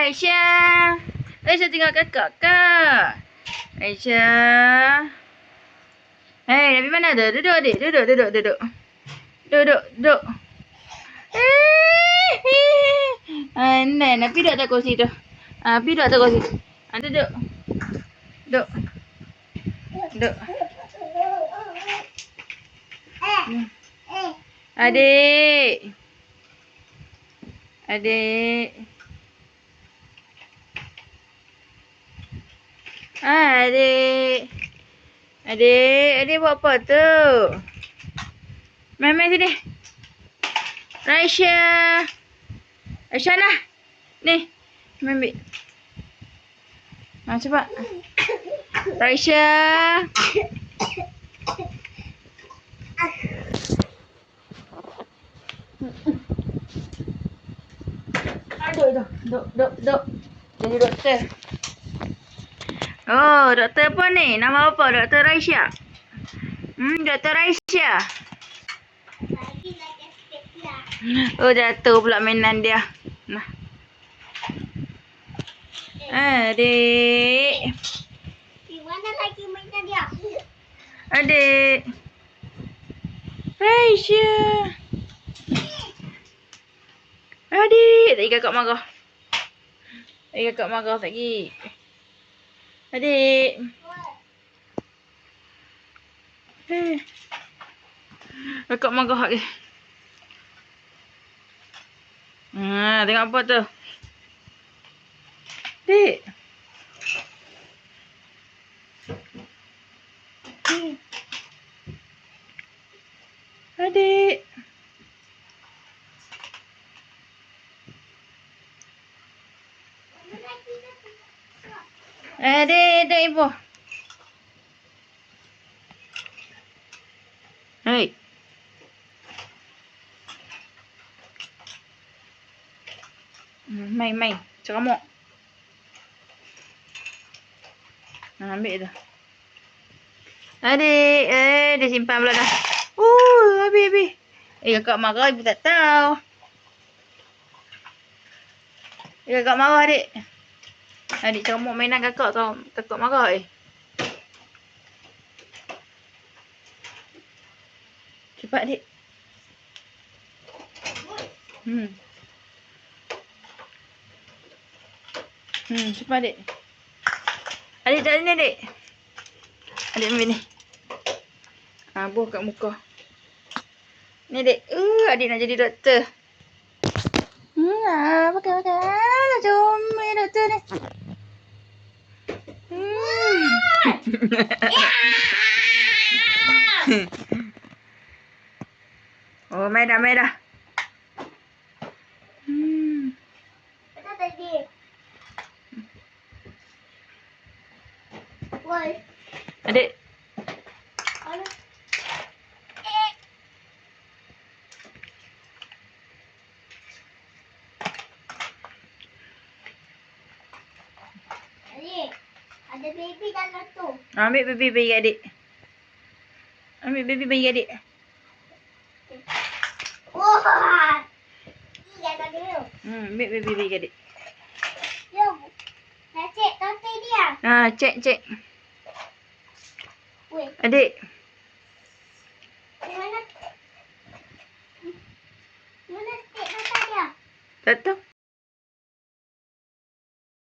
Aisyah. Aisyah tinggal kakak ke? Aisyah. Hei, Nabi mana tu? Duduk adik. Duduk. Duduk. Nabi duduk atas kursi tu. Nabi duduk atas kursi. Duduk. Adik. Adik buat apa tu? Main sini. Aisyah. Aisyah nah. Ni. Main ambil. Cepat. Aisyah. Aduh. Duduk. Jadi doktor. Oh, doktor apa ni? Nama apa? Doktor Aisyah. Doktor Aisyah. Oh, jatuh pula mainan dia. Nah. Adik. Di mana lagi mainan dia? Adik. Aisyah. Adik. Tadi kakak marah. Lagi. Adik. Kakak marah lagi. Tengok apa tu? Adik. Adik. Adik ibu. Hei. Main. Ceramuk. Ambil tu. Adik. Dia simpan pula dah. Habis. Kakak marah ibu tak tahu. Kakak marah adik. Adik ceramuk mainan kakak tau. Kakak marah Cepat adik. Cepat adik. Adik tak ni adik. Adik ambil ni. Buah kat muka. Ni adik. Adik nak jadi doktor. Pakai. Comel doktor ni. Oh, main dah. Mana tadi? Woi. Adik. Mana? Adik, ada baby dalam tu. Ambil baby bagi adik. Wah. Iya tadi tu. Ambil baby bagi adik. Jom. Nak cek tante dia. Cek. Woi. Adik. Mana cek tante dia? Tak tahu.